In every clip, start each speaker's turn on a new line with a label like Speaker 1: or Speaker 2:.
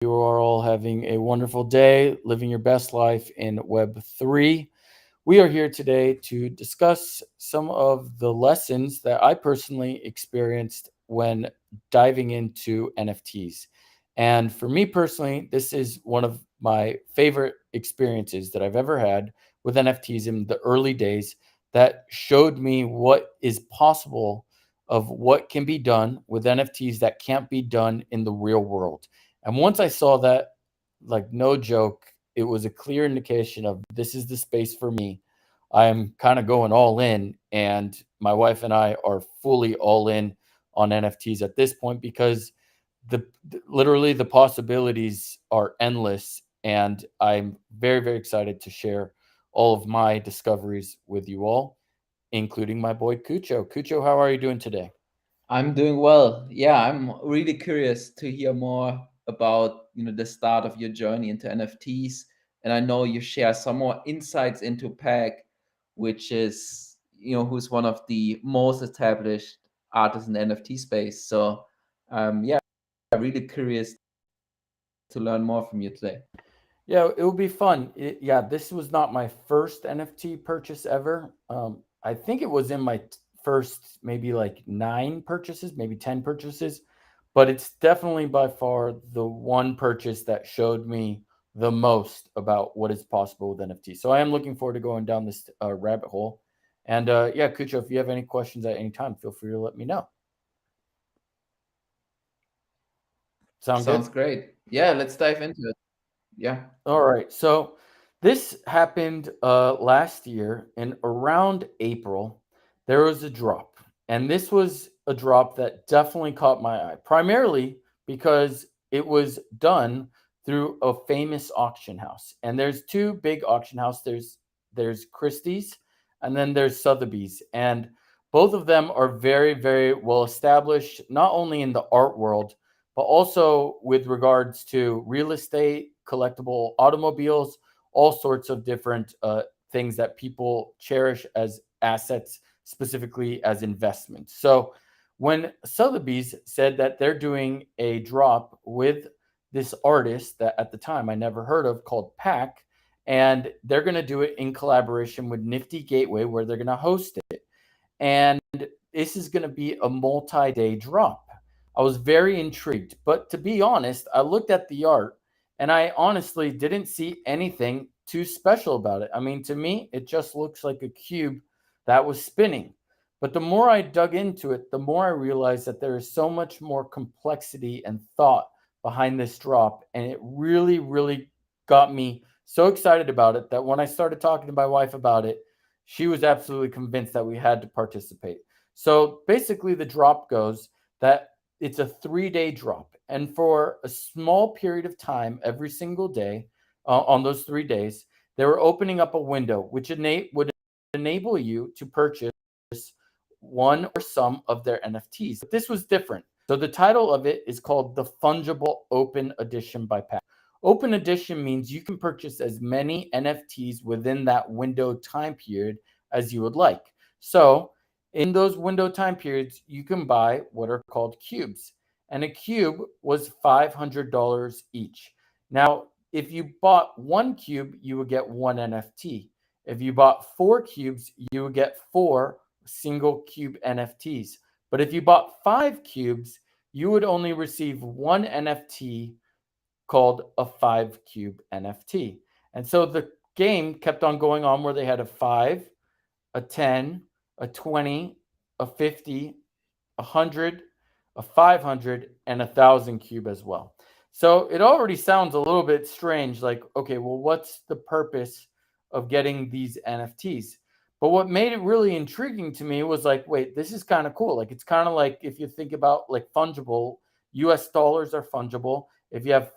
Speaker 1: you are all having a wonderful day, living your best life in Web3. We are here today to discuss some of the lessons that I personally experienced when diving into NFTs. And for me personally, this is one of my favorite experiences that I've ever had with NFTs in the early days that showed me what is possible of what can be done with NFTs that can't be done in the real world. And once I saw that, like no joke, it was a clear indication of this is the space for me. I'm kind of going all in, and my wife and I are fully all in on NFTs at this point because literally the possibilities are endless, and I'm very very excited to share all of my discoveries with you all, including my boy Cucho. Cucho, how are you doing today?
Speaker 2: I'm doing well. Yeah, I'm really curious to hear more about, the start of your journey into NFTs. And I know you share some more insights into PAG, which is, who's one of the most established artists in the NFT space. So, yeah, really curious to learn more from you today.
Speaker 1: Yeah, it will be fun. Yeah, this was not my first NFT purchase ever. I think it was in my first maybe like nine purchases, maybe 10 purchases, but it's definitely by far the one purchase that showed me the most about what is possible with NFT. So I am looking forward to going down this rabbit hole. And yeah, Kucho, if you have any questions at any time, feel free to let me know. Sound good?
Speaker 2: Sounds great. Yeah, let's dive into it. Yeah.
Speaker 1: All right. So this happened last year in around April. There was a drop, and this was a drop that definitely caught my eye, primarily because it was done through a famous auction house. And there's two big auction houses. There's Christie's, and then there's Sotheby's, and both of them are very very well established, not only in the art world but also with regards to real estate, collectible automobiles, all sorts of different things that people cherish as assets, specifically as investments. So when Sotheby's said that they're doing a drop with this artist that at the time I never heard of called Pack, and they're going to do it in collaboration with Nifty Gateway, where they're going to host it. And this is going to be a multi day drop. I was very intrigued. But to be honest, I looked at the art and I honestly didn't see anything too special about it. I mean, to me, it just looks like a cube that was spinning. But the more I dug into it, the more I realized that there is so much more complexity and thought behind this drop. And it really, really got me so excited about it that when I started talking to my wife about it, she was absolutely convinced that we had to participate. So basically, the drop goes that it's a 3 day drop. And for a small period of time, every single day on those 3 days, they were opening up a window which would enable you to purchase one or some of their NFTs. But this was different. So the title of it is called the Fungible Open Edition by Pack. Open edition means you can purchase as many NFTs within that window time period as you would like. So, in those window time periods, you can buy what are called cubes. And a cube was $500 each. Now, if you bought one cube, you would get one NFT. If you bought four cubes, you would get four single cube NFTs. But if you bought five cubes, you would only receive one NFT called a five cube NFT. And so the game kept on going on where they had a five, a 10, a 20, a 50, a 100, a 500, and 1,000 cube as well. So it already sounds a little bit strange like, okay, well, what's the purpose of getting these NFTs? But what made it really intriguing to me was like, wait, this is kind of cool. Like, it's kind of like if you think about like fungible, US dollars are fungible. If you have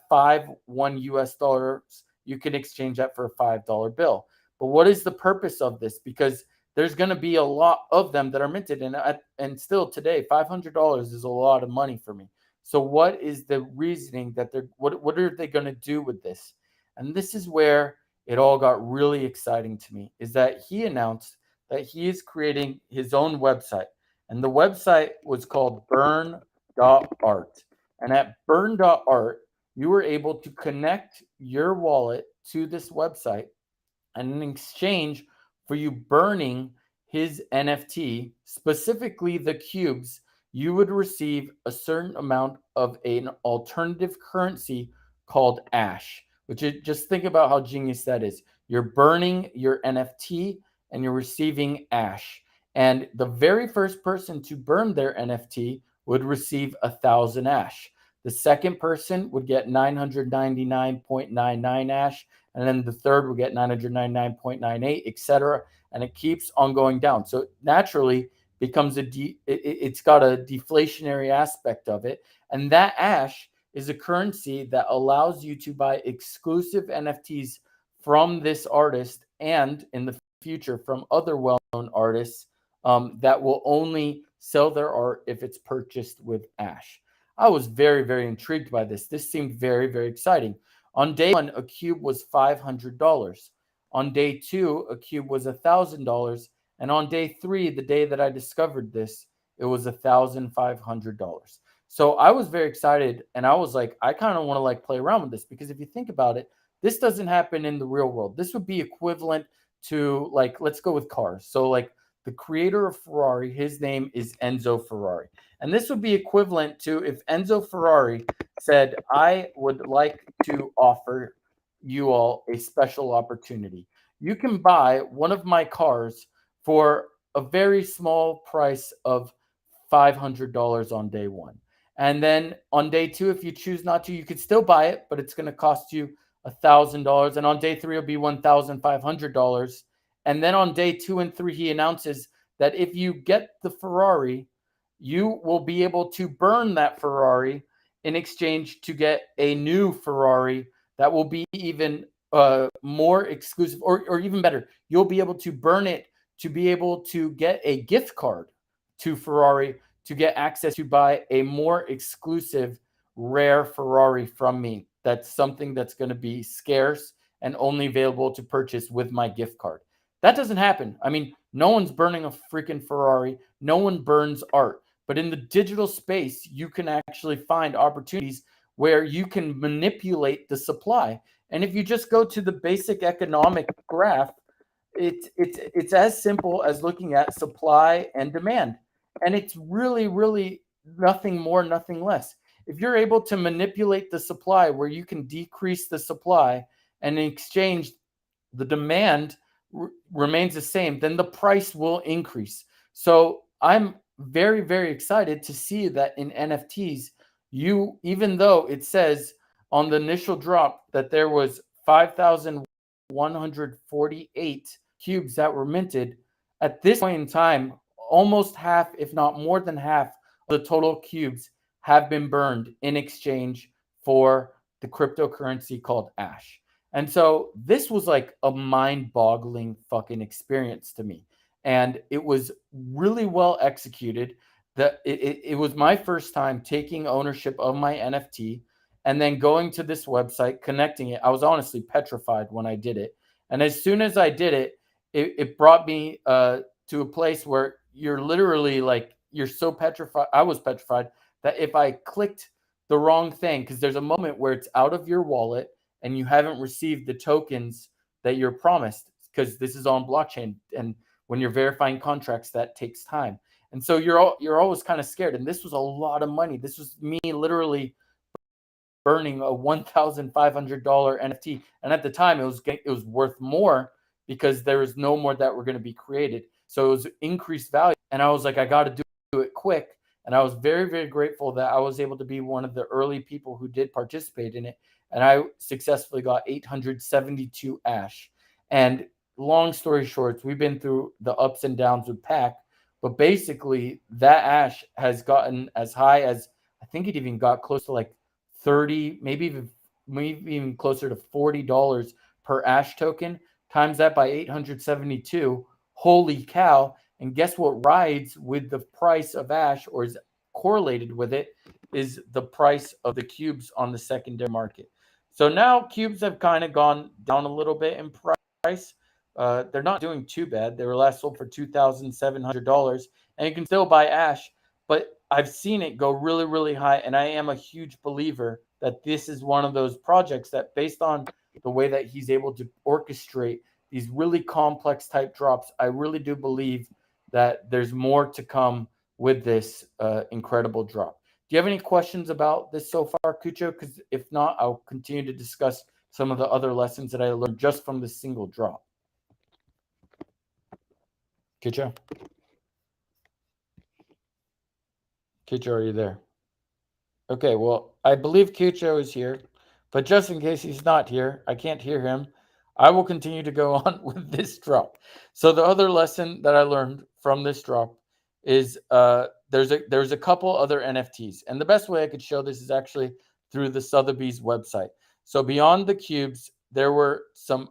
Speaker 1: one US dollars, you can exchange that for a $5 bill. But what is the purpose of this? Because there's going to be a lot of them that are minted, and still today, $500 is a lot of money for me. So what is the reasoning that what are they going to do with this? And this is where it all got really exciting to me, is that he announced that he is creating his own website, and the website was called burn.art. And at burn.art, you were able to connect your wallet to this website, and in exchange for you burning his NFT, specifically the cubes, you would receive a certain amount of an alternative currency called Ash. Which is, just think about how genius that is. You're burning your NFT and you're receiving Ash. And the very first person to burn their NFT would receive 1,000 Ash. The second person would get 999.99 Ash, and then the third will get 999.98, etc. And it keeps on going down. So it naturally becomes it's got a deflationary aspect of it. And that Ash is a currency that allows you to buy exclusive NFTs from this artist, and in the future from other well-known artists, that will only sell their art if it's purchased with Ash. I was very, very intrigued by this. This seemed very, very exciting. On day one, a cube was $500. On day two, a cube was $1,000. And on day three, the day that I discovered this, it was $1,500. So I was very excited, and I was like, I kind of want to like play around with this, because if you think about it, this doesn't happen in the real world. This would be equivalent to, like, let's go with cars. So like the creator of Ferrari, his name is Enzo Ferrari. And this would be equivalent to if Enzo Ferrari said, I would like to offer you all a special opportunity. You can buy one of my cars for a very small price of $500 on day one. And then on day two, if you choose not to, you could still buy it, but it's going to cost you $1,000. And on day three, it'll be $1,500. And then on day two and three, he announces that if you get the Ferrari, you will be able to burn that Ferrari in exchange to get a new Ferrari that will be even more exclusive, or even better, you'll be able to burn it to be able to get a gift card to Ferrari to get access to buy a more exclusive, rare Ferrari from me. That's something that's going to be scarce and only available to purchase with my gift card. That doesn't happen. I mean, no one's burning a freaking Ferrari. No one burns art. But in the digital space, you can actually find opportunities where you can manipulate the supply. And if you just go to the basic economic graph, it's as simple as looking at supply and demand. And it's really, really nothing more, nothing less. If you're able to manipulate the supply where you can decrease the supply, and in exchange the demand remains the same, then the price will increase. So I'm very, very excited to see that in NFTs, you, even though it says on the initial drop that there was 5,148 cubes that were minted, at this point in time, almost half, if not more than half, of the total cubes have been burned in exchange for the cryptocurrency called Ash. And so this was like a mind-boggling fucking experience to me. And it was really well executed. It was my first time taking ownership of my NFT and then going to this website, connecting it. I was honestly petrified when I did it. And as soon as I did it, it brought me to a place where you're literally like, you're so petrified. I was petrified that if I clicked the wrong thing, because there's a moment where it's out of your wallet and you haven't received the tokens that you're promised, because this is on blockchain, and when you're verifying contracts, that takes time. And so you're always kind of scared. And this was a lot of money. This was me literally burning a $1,500 NFT, and at the time it was worth more because there was no more that were going to be created. So it was increased value, and I was like, I got to do it quick. And I was very, very grateful that I was able to be one of the early people who did participate in it. And I successfully got 872 Ash. And long story short, we've been through the ups and downs with Pack, but basically that Ash has gotten as high as, I think it even got close to like 30, maybe even closer to $40 per Ash token. Times that by 872. Holy cow. And guess what rides with the price of Ash, or is correlated with it, is the price of the cubes on the secondary market. So now cubes have kind of gone down a little bit in price. They're not doing too bad. They were last sold for $2,700, and you can still buy Ash. But I've seen it go really, really high, and I am a huge believer that this is one of those projects that, based on the way that he's able to orchestrate these really complex type drops, I really do believe that there's more to come with this incredible drop. Do you have any questions about this so far, Kucho? Because if not, I'll continue to discuss some of the other lessons that I learned just from this single drop. Kucho? Kucho, are you there? Okay, well, I believe Kucho is here, but just in case he's not here, I can't hear him. I will continue to go on with this drop. So the other lesson that I learned from this drop is there's a couple other NFTs, and the best way I could show this is actually through the Sotheby's website. So beyond the cubes, there were some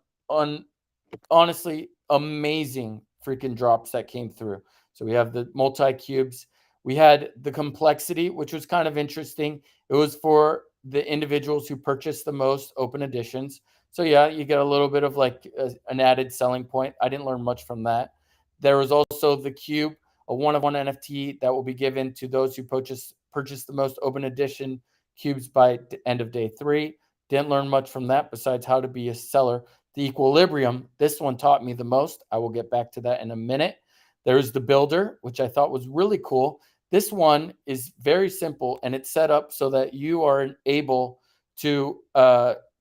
Speaker 1: honestly amazing freaking drops that came through. So we have the multi cubes. We had the complexity, which was kind of interesting. It was for the individuals who purchased the most open editions. So yeah, you get a little bit of like an added selling point. I didn't learn much from that. There was also the cube, a one of one NFT that will be given to those who purchase the most open edition cubes by the end of day 3. Didn't learn much from that besides how to be a seller. The equilibrium, this one taught me the most. I will get back to that in a minute. There's the builder, which I thought was really cool. This one is very simple, and it's set up so that you are able to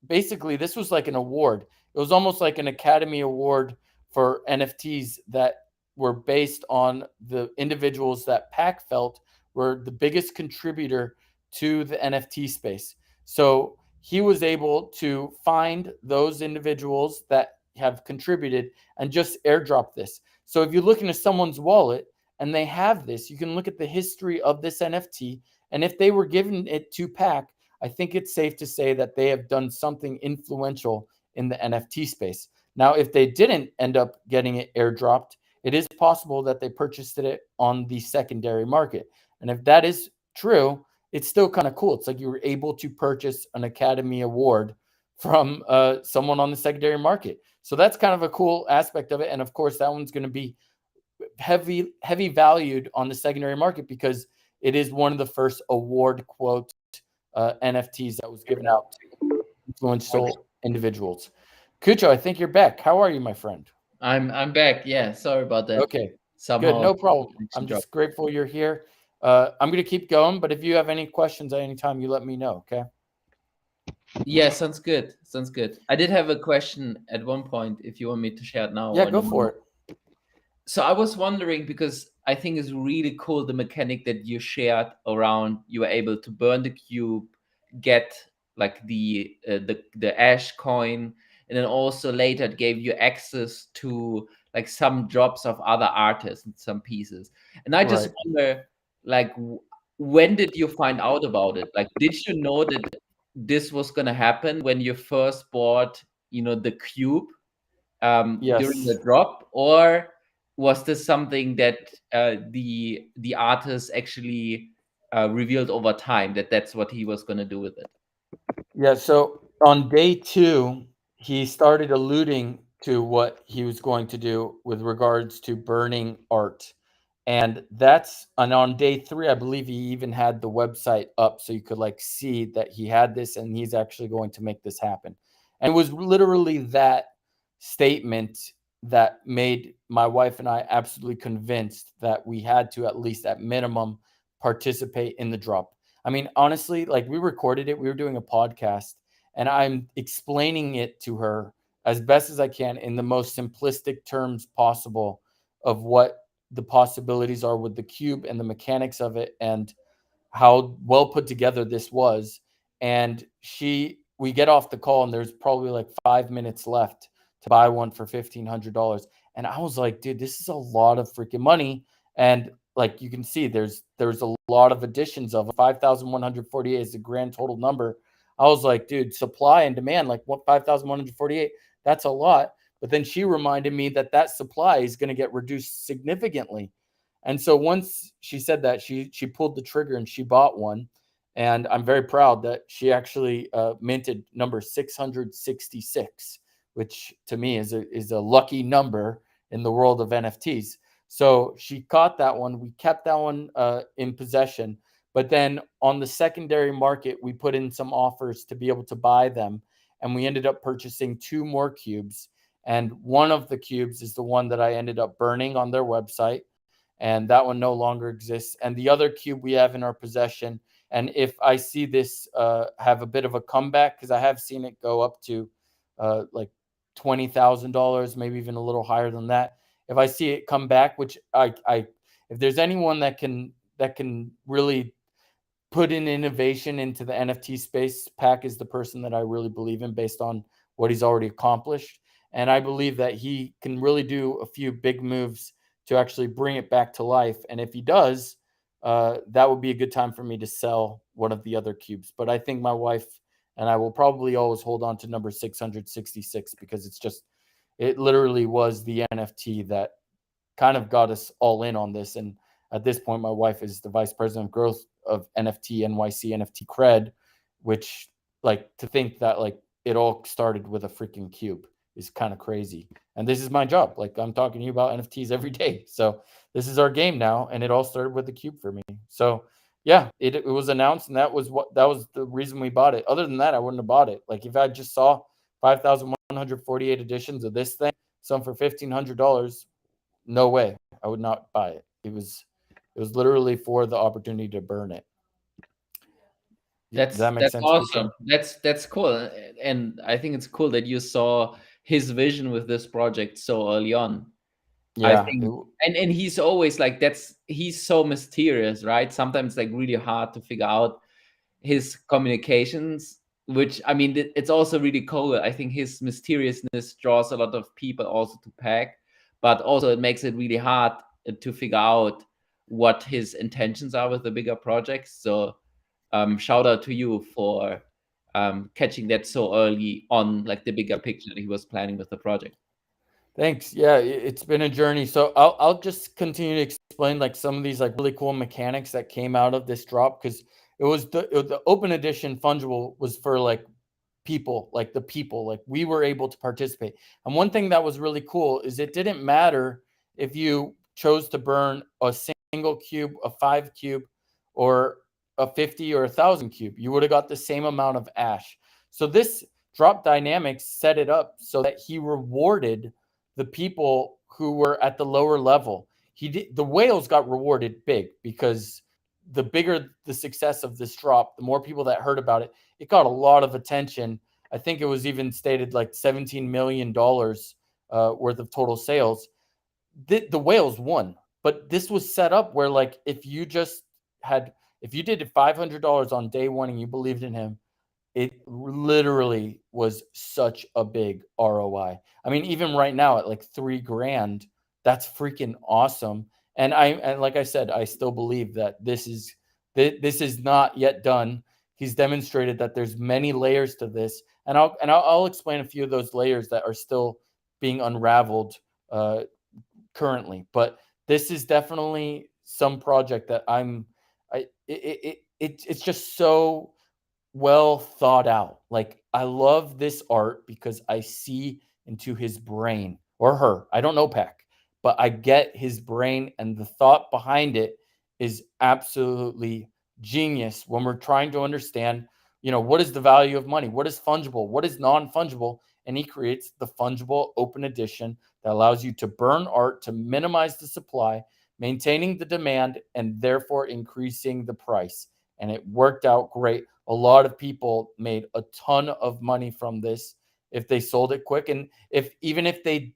Speaker 1: basically, this was like an award. It was almost like an Academy Award for NFTs that were based on the individuals that Pack felt were the biggest contributor to the NFT space. So he was able to find those individuals that have contributed and just airdrop this. So if you look into someone's wallet and they have this, you can look at the history of this NFT. And if they were given it to Pack, I think it's safe to say that they have done something influential in the NFT space. Now, if they didn't end up getting it airdropped, it is possible that they purchased it on the secondary market. And if that is true, it's still kind of cool. It's like you were able to purchase an Academy Award from someone on the secondary market. So that's kind of a cool aspect of it. And of course, that one's going to be heavy valued on the secondary market because it is one of the first award quote NFTs that was given out to influential individuals. Kucho, I think you're back. How are you, my friend?
Speaker 2: I'm back. Yeah, sorry about that.
Speaker 1: Okay, good.
Speaker 2: Somehow
Speaker 1: No problem.
Speaker 2: connection
Speaker 1: I'm
Speaker 2: dropped.
Speaker 1: just grateful you're here. I'm going to keep going, but if you have any questions at any time, you let me know, okay?
Speaker 2: Yeah, sounds good. Sounds good. I did have a question at one point if you want me to share it now
Speaker 1: Yeah,
Speaker 2: or in
Speaker 1: go
Speaker 2: a
Speaker 1: for
Speaker 2: moment.
Speaker 1: it.
Speaker 2: So I was wondering because I think it's really cool the mechanic that you shared around you were able to burn the cube, get like the ash coin, and then also later it gave you access to like some drops of other artists and some pieces. And I just
Speaker 1: Right.
Speaker 2: wonder, like, when did you find out about it? Like, did you know that this was gonna happen when you first bought, the cube? During
Speaker 1: Yes.
Speaker 2: the drop, or was this something that the artist actually revealed over time that that's what he was going to do with it?
Speaker 1: Yeah, so on day 2, he started alluding to what he was going to do with regards to burning art. And on day 3, I believe he even had the website up so you could like see that he had this and he's actually going to make this happen. And it was literally that statement that made my wife and I absolutely convinced that we had to, at least at minimum, participate in the drop. I mean, honestly, like we recorded it, we were doing a podcast, and I'm explaining it to her as best as I can in the most simplistic terms possible of what the possibilities are with the cube and the mechanics of it and how well put together this was. And we get off the call and there's probably like 5 minutes left to buy one for $1,500. And I was like, dude, this is a lot of freaking money. And like you can see, there's a lot of additions of 5,148 is the grand total number. I was like, dude, supply and demand, like what 5,148, that's a lot. But then she reminded me that that supply is going to get reduced significantly. And so once she said that, she pulled the trigger and she bought one. And I'm very proud that she actually minted number 666, which to me is a lucky number in the world of NFTs. So she caught that one. We kept that one in possession. But then on the secondary market, we put in some offers to be able to buy them, and we ended up purchasing two more cubes. And one of the cubes is the one that I ended up burning on their website, and that one no longer exists. And the other cube we have in our possession, and if I see this have a bit of a comeback, because I have seen it go up to like $20,000, maybe even a little higher than that. If I see it come back, which if there's anyone that can really put in innovation into the NFT space, Pack is the person that I really believe in based on what he's already accomplished. And I believe that he can really do a few big moves to actually bring it back to life. And if he does, that would be a good time for me to sell one of the other cubes. But I think my wife and I will probably always hold on to number 666 because it literally was the NFT that kind of got us all in on this. And at this point, my wife is the vice president of growth of NFT NYC NFT Cred, which, like, to think that like it all started with a freaking cube is kind of crazy. And this is my job. Like, I'm talking to you about NFTs every day. So this is our game now, and it all started with a cube for me. So yeah, it was announced, and that was the reason we bought it. Other than that, I wouldn't have bought it. Like, if I just saw 5,148 editions of this thing, some for $1,500, no way, I would not buy it. It was literally for the opportunity to burn it. Does that make
Speaker 2: That's
Speaker 1: sense, Christian?
Speaker 2: awesome. That's cool, and I think it's cool that you saw his vision with this project so early on. I
Speaker 1: Yeah.
Speaker 2: think, and he's always like he's so mysterious, right? Sometimes like really hard to figure out his communications, which I mean, it's also really cool. I think his mysteriousness draws a lot of people also to Pack, but also it makes it really hard to figure out what his intentions are with the bigger projects. So, shout out to you for catching that so early on, like the bigger picture that he was planning with the project.
Speaker 1: Thanks. Yeah, it's been a journey. So I'll just continue to explain like some of these like really cool mechanics that came out of this drop, because the open edition fungible was for like people, like the people, like we were able to participate. And one thing that was really cool is it didn't matter if you chose to burn a single cube, a 5 cube, or a 50 or 1,000 cube. You would have got the same amount of ash. So this drop dynamics set it up so that he rewarded the people who were at the lower level. The whales got rewarded big because the bigger the success of this drop, the more people that heard about it. It got a lot of attention. I think it was even stated like $17 million worth of total sales. The whales won, but this was set up where like if you did $500 on day one and you believed in him, it literally was such a big ROI. I mean, even right now at like 3 grand, that's freaking awesome. And like I said, I still believe that this is not yet done. He's demonstrated that there's many layers to this, and I'll explain a few of those layers that are still being unraveled currently. But this is definitely some project that it's just so well thought out. Like, I love this art because I see into his brain, or her. I don't know Pack, but I get his brain, and the thought behind it is absolutely genius when we're trying to understand, what is the value of money? What is fungible? What is non-fungible? And he creates the fungible open edition that allows you to burn art to minimize the supply, maintaining the demand, and therefore increasing the price. And it worked out great. A lot of people made a ton of money from this if they sold it quick. And even if they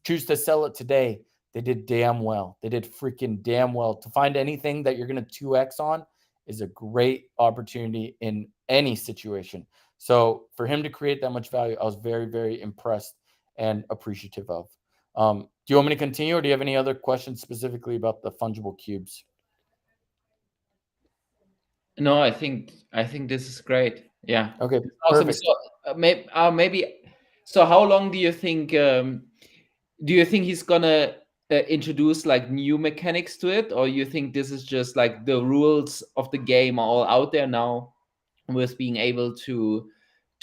Speaker 1: choose to sell it today, they did damn well. They did freaking damn well. To find anything that you're going to 2x on is a great opportunity in any situation. So for him to create that much value, I was very, very impressed and appreciative of. Do you want me to continue, or do you have any other questions specifically about the fungible cubes?
Speaker 2: No, I think this is great. Yeah,
Speaker 1: Okay,
Speaker 2: it's awesome.
Speaker 1: perfect.
Speaker 2: So maybe. So how long do you think? Do you think he's gonna introduce like new mechanics to it, or you think this is just like the rules of the game are all out there now, with being able to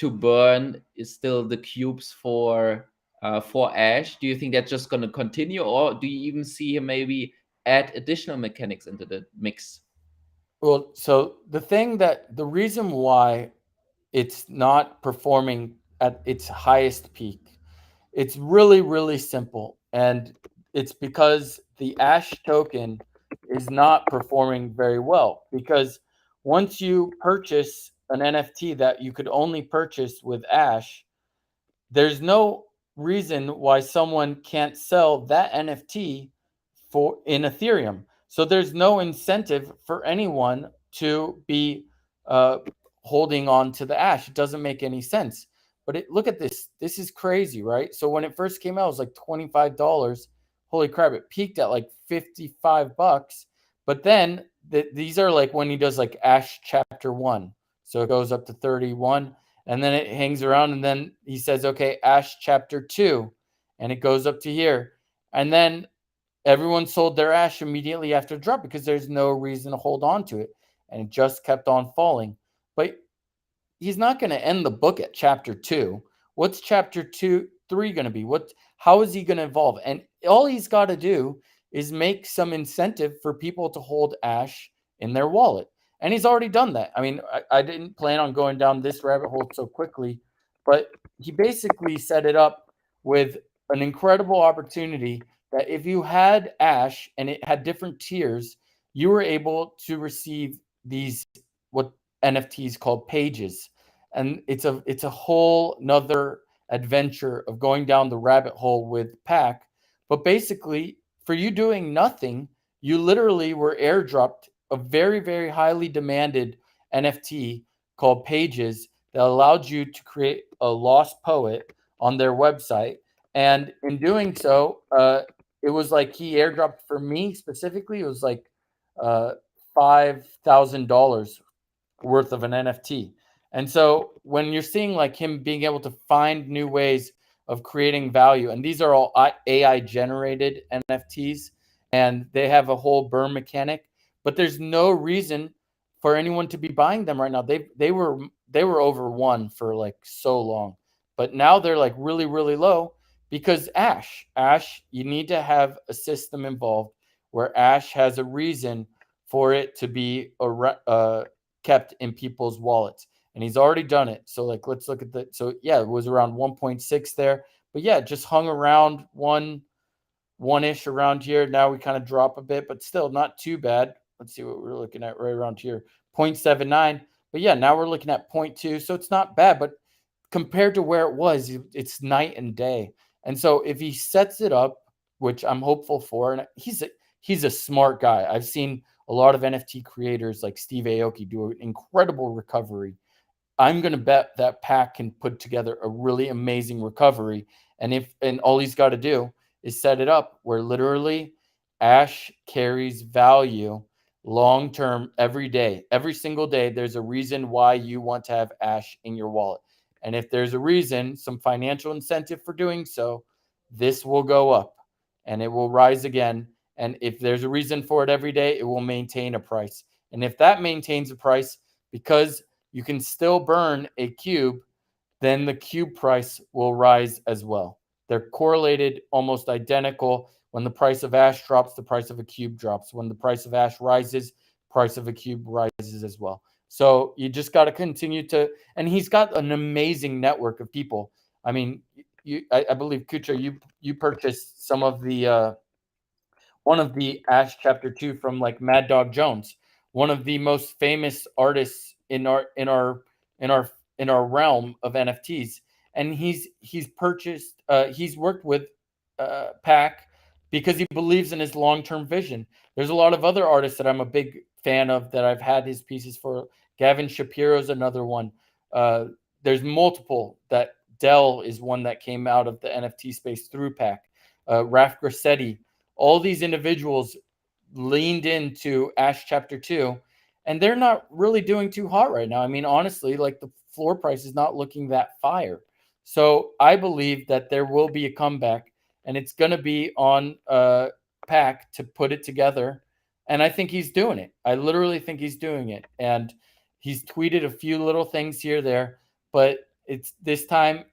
Speaker 2: burn is still the cubes for Ash? Do you think that's just gonna continue, or do you even see him maybe add additional mechanics into the mix?
Speaker 1: Well, so the reason why it's not performing at its highest peak, it's really, really simple. And it's because the Ash token is not performing very well. Because once you purchase an NFT that you could only purchase with Ash, there's no reason why someone can't sell that NFT for in Ethereum. So there's no incentive for anyone to be uh, holding on to the Ash. It doesn't make any sense. But look at this. This is crazy, right? So when it first came out, it was like $25. Holy crap! It peaked at like $55. But then these are like when he does like Ash Chapter One, so it goes up to 31, and then it hangs around, and then he says, okay, Ash Chapter 2, and it goes up to here, and then everyone sold their Ash immediately after the drop because there's no reason to hold on to it, and it just kept on falling. But he's not going to end the book at chapter 2. What's chapter 2 3 going to be? How is he going to evolve? And all he's got to do is make some incentive for people to hold Ash in their wallet. And he's already done that. I mean, I didn't plan on going down this rabbit hole so quickly, but he basically set it up with an incredible opportunity that if you had Ash and it had different tiers, you were able to receive these what NFTs called pages. And it's a whole nother adventure of going down the rabbit hole with Pack. But basically, for you doing nothing, you literally were airdropped a very, very highly demanded NFT called Pages that allowed you to create a lost poet on their website. And in doing so, it was like he airdropped for me specifically. It was like uh, $5,000 worth of an NFT. And so when you're seeing like him being able to find new ways of creating value, and these are all AI generated NFTs, and they have a whole burn mechanic, but there's no reason for anyone to be buying them right now. They were over one for like so long, but now they're like really, really low because Ash, you need to have a system involved where Ash has a reason for it to be kept in people's wallets, and he's already done it. So like let's look at the so yeah, it was around 1.6 there, but yeah, just hung around one ish around here. Now we kind of drop a bit, but still not too bad. Let's see what we're looking at right around here, 0.79. But yeah, now we're looking at zero point 0.2, so it's not bad, but compared to where it was, it's night and day. And so if he sets it up, which I'm hopeful for, and he's a smart guy. I've seen a lot of NFT creators like Steve Aoki do an incredible recovery. I'm going to bet that Pack can put together a really amazing recovery. And all he's got to do is set it up where literally Ash carries value long term every day. Every single day, there's a reason why you want to have Ash in your wallet. And if there's a reason, some financial incentive for doing so, this will go up and it will rise again. And if there's a reason for it every day, it will maintain a price. And if that maintains a price, because you can still burn a cube, then the cube price will rise as well. They're correlated, almost identical. When the price of Ash drops, the price of a cube drops. When the price of Ash rises, price of a cube rises as well. So you just got to continue to, and he's got an amazing network of people. I mean, I believe Kucha, you purchased some of the one of the Ash Chapter 2 from like Mad Dog Jones, one of the most famous artists in our realm of NFTs. And he's worked with Pack because he believes in his long-term vision. There's a lot of other artists that I'm a big fan of that I've had his pieces for. Gavin Shapiro's another one. Uh, there's multiple that Dell is one that came out of the NFT space through Pack. Raf Grassetti, all these individuals leaned into Ash Chapter 2, and they're not really doing too hot right now. I mean, honestly, like the floor price is not looking that fire. So I believe that there will be a comeback, and it's going to be on Pack to put it together. And I think he's doing it. I literally think he's doing it. And he's tweeted a few little things here, there, but it's this time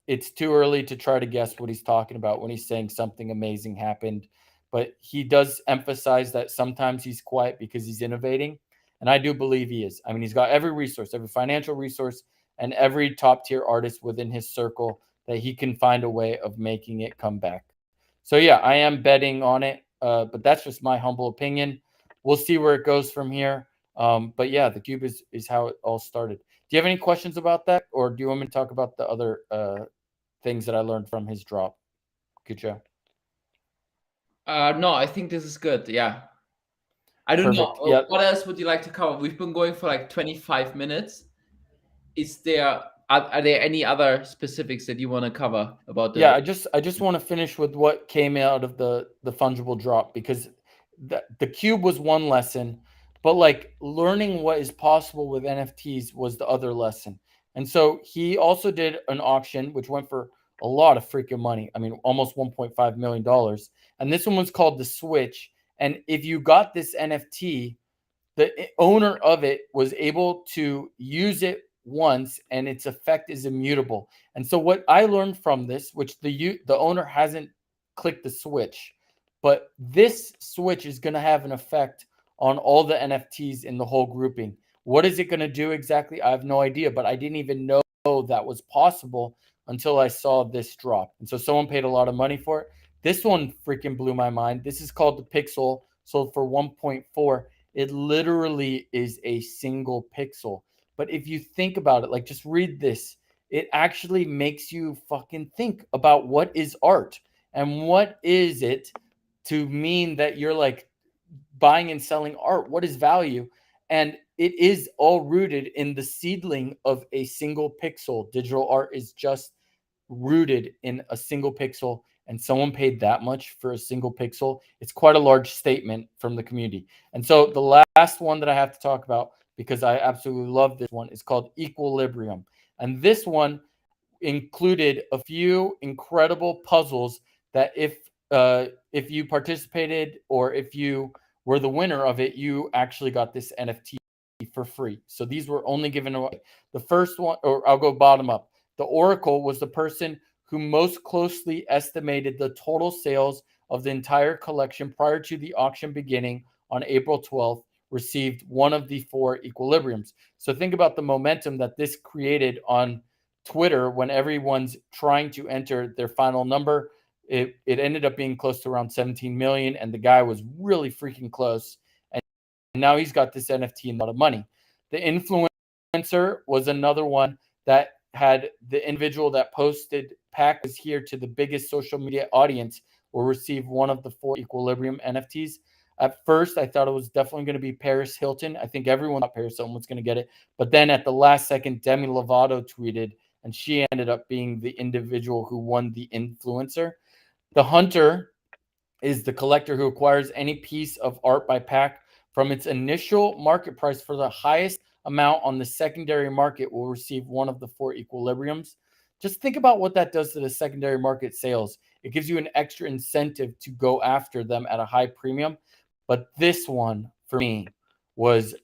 Speaker 1: it's too early to try to guess what he's talking about when he's saying something amazing happened. But he does emphasize that sometimes he's quiet because he's innovating. And I do believe he is. I mean, he's got every resource, every financial resource, and every top tier artist within his circle that he can find a way of making it come back. So yeah, I am betting on it, but that's just my humble opinion. We'll see where it goes from here. But yeah, the cube is how it all started. Do you have any questions about that, or do you want me to talk about the other things that I learned from his drop? Kucho.
Speaker 2: No, I think this is good. Yeah. I don't know.
Speaker 1: Perfect. Yeah,
Speaker 2: What else would you like to cover? We've been going for like 25 minutes. Is there are there any other specifics that you want to cover about
Speaker 1: yeah.
Speaker 2: the?
Speaker 1: I just want to finish with what came out of the fungible drop, because the cube was one lesson, but like learning what is possible with NFTs was the other lesson. And so he also did an auction which went for a lot of freaking money. I mean, almost $1.5 million. And this one was called the Switch. And if you got this NFT, the owner of it was able to use it once and its effect is immutable. And so what I learned from this, which the owner hasn't clicked the switch, but this switch is going to have an effect on all the NFTs in the whole grouping. What is it going to do exactly? I have no idea, but I didn't even know that was possible until I saw this drop. And so someone paid a lot of money for it. This one freaking blew my mind. This is called the Pixel, sold for 1.4. It literally is a single pixel. But if you think about it, like just read this, it actually makes you fucking think about what is art and what is it to mean that you're like buying and selling art. What is value? And it is all rooted in the seedling of a single pixel. Digital art is just rooted in a single pixel, and someone paid that much for a single pixel. It's quite a large statement from the community. And so the last one that I have to talk about, because I absolutely love this one, is called Equilibrium. And this one included a few incredible puzzles that if you participated or if you were the winner of it, you actually got this NFT for free. So these were only given away. The first one, or I'll go bottom up. The Oracle was the person who most closely estimated the total sales of the entire collection prior to the auction beginning on April 12th, received one of the four equilibriums. So think about the momentum that this created on Twitter when everyone's trying to enter their final number. It ended up being close to around 17 million, and the guy was really freaking close. And now he's got this NFT and a lot of money. The influencer was another one that had the individual that posted Pack was here to the biggest social media audience will receive one of the four Equilibrium NFTs. At first, I thought it was definitely going to be Paris Hilton. I think everyone thought Paris Hilton was going to get it. But then at the last second, Demi Lovato tweeted, and she ended up being the individual who won the influencer. The hunter is the collector who acquires any piece of art by Pack from its initial market price for the highest amount on the secondary market will receive one of the four equilibriums. Just think about what that does to the secondary market sales. It gives you an extra incentive to go after them at a high premium. But this one for me was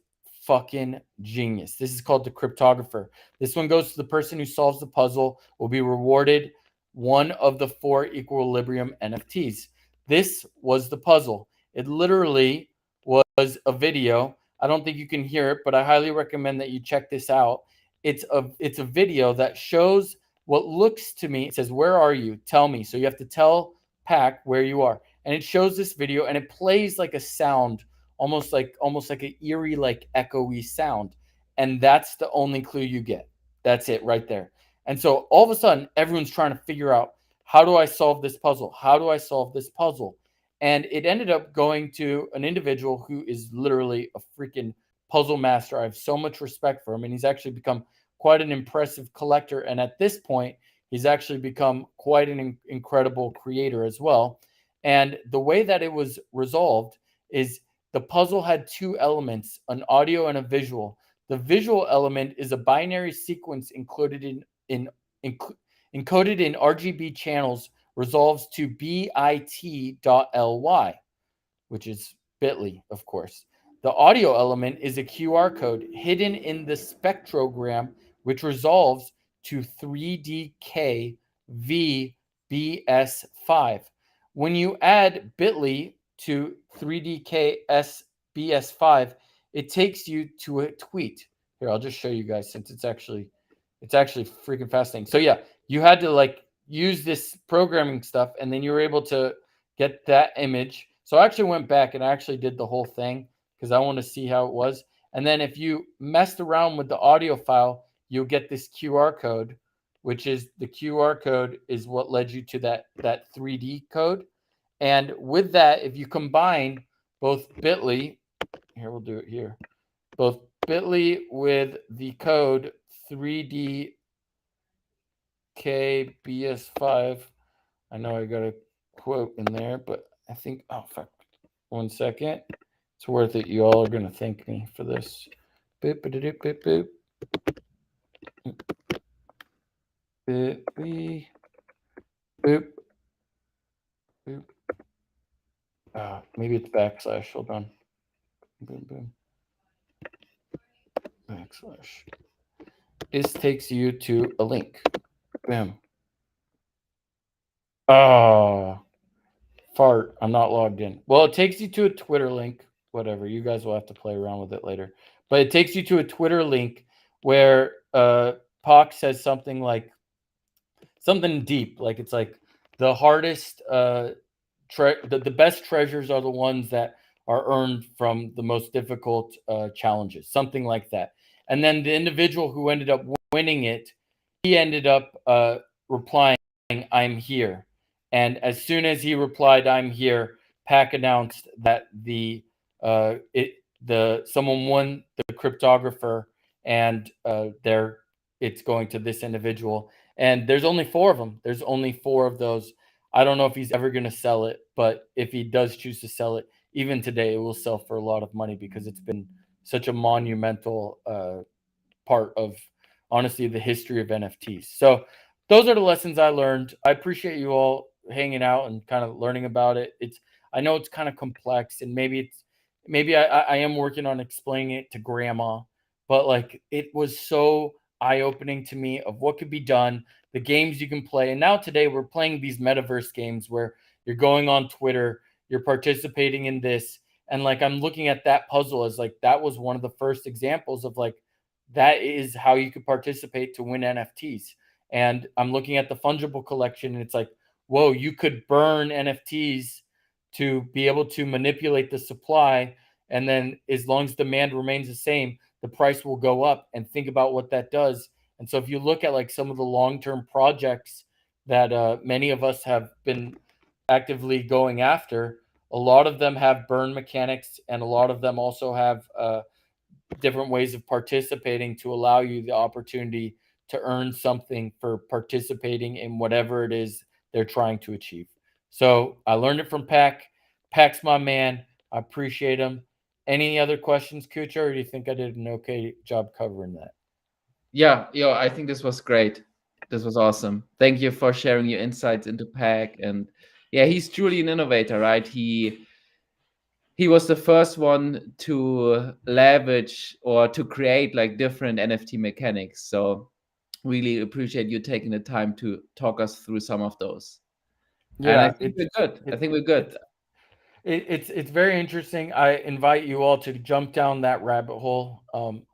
Speaker 1: fucking genius. This is called the cryptographer. This one goes to the person who solves the puzzle, will be rewarded one of the four equilibrium NFTs. This was the puzzle. It literally was a video. I don't think you can hear it, but I highly recommend that you check this out. It's a video that shows what looks to me. It says, "Where are you? Tell me." So you have to tell Pack where you are, and it shows this video, and it plays like a sound, almost like an eerie, like echoey sound, and that's the only clue you get. That's it right there. And so all of a sudden, everyone's trying to figure out, how do I solve this puzzle? How do I solve this puzzle? And it ended up going to an individual who is literally a freaking puzzle master. I have so much respect for him, and he's actually become quite an impressive collector. And at this point, he's actually become quite an incredible creator as well. And the way that it was resolved is the puzzle had two elements, an audio and a visual. The visual element is a binary sequence in encoded in RGB channels, resolves to bit.ly, which is bit.ly, of course. The audio element is a QR code hidden in the spectrogram, which resolves to 3DK VBS5. When you add bit.ly to 3DK SBS5, it takes you to a tweet. Here, I'll just show you guys since it's actually freaking fascinating. So yeah, you had to like use this programming stuff, and then you were able to get that image. So I actually went back and I actually did the whole thing because I want to see how it was. And then if you messed around with the audio file, you'll get this QR code, which is the QR code is what led you to that 3D code. And with that, if you combine both Bitly, here we'll do it here, both Bitly with the code 3DKBS5. I know I got a quote in there, but I think, oh, fuck. 1 second. It's worth it. You all are going to thank me for this. Boop, boop, boop, boop, boop. Bitly. Boop. Boop. Maybe it's backslash. Hold on. Boom, boom. Backslash. This takes you to a link. Boom. Oh, fart. I'm not logged in. Well, it takes you to a Twitter link. Whatever. You guys will have to play around with it later. But it takes you to a Twitter link where Pock says something like something deep. Like it's like the hardest, the best treasures are the ones that are earned from the most difficult challenges. Something like that. And then the individual who ended up winning it, he ended up replying, "I'm here." And as soon as he replied, "I'm here," Pack announced that the someone won the cryptographer, and it's going to this individual. And there's only four of them. There's only four of those. I don't know if he's ever going to sell it, but if he does choose to sell it, even today, it will sell for a lot of money because it's been such a monumental part of honestly the history of NFTs. So those are the lessons I learned. I appreciate you all hanging out and kind of learning about it. I know it's kind of complex, and maybe I am working on explaining it to grandma, but like it was so eye opening to me of what could be done, the games you can play. And now today we're playing these metaverse games where you're going on Twitter, you're participating in this, and like I'm looking at that puzzle as like that was one of the first examples of like that is how you could participate to win NFTs. And I'm looking at the fungible collection, and it's like, whoa, you could burn NFTs to be able to manipulate the supply. And then as long as demand remains the same, the price will go up. And think about what that does. And so if you look at like some of the long-term projects that many of us have been actively going after, a lot of them have burn mechanics, and a lot of them also have different ways of participating to allow you the opportunity to earn something for participating in whatever it is they're trying to achieve. So I learned it from Pack. Pack's my man. I appreciate him. Any other questions, Kucha, or do you think I did an okay job covering that?
Speaker 2: Yeah, I think this was great. This was awesome. Thank you for sharing your insights into Pack. And yeah, he's truly an innovator, right? He was the first one to leverage or to create like different NFT mechanics. So really appreciate you taking the time to talk us through some of those. And I
Speaker 1: Yeah,
Speaker 2: think we're good. I
Speaker 1: it,
Speaker 2: think we're good.
Speaker 1: it's it's very interesting. I invite you all to jump down that rabbit hole.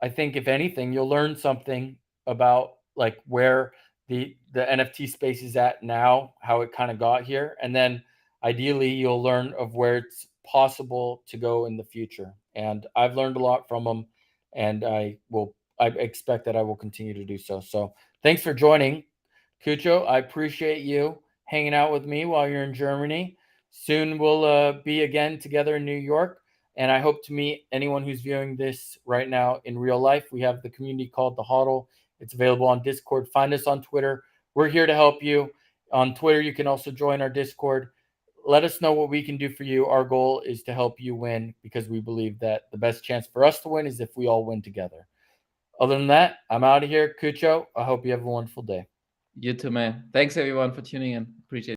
Speaker 1: I think if anything, you'll learn something about like where the NFT space is at now, how it kind of got here, and then ideally you'll learn of where it's possible to go in the future. And I've learned a lot from them, and I expect that I will continue to do so. So thanks for joining, Cucho. I appreciate you hanging out with me while you're in Germany. Soon we'll be again together in New York, and I hope to meet anyone who's viewing this right now in real life. We have the community called the HODL. It's available on Discord. Find us on Twitter. We're here to help you. On Twitter, you can also join our Discord. Let us know what we can do for you. Our goal is to help you win because we believe that the best chance for us to win is if we all win together. Other than that, I'm out of here. Cucho, I hope you have a wonderful day.
Speaker 2: You too, man. Thanks everyone for tuning in. Appreciate it.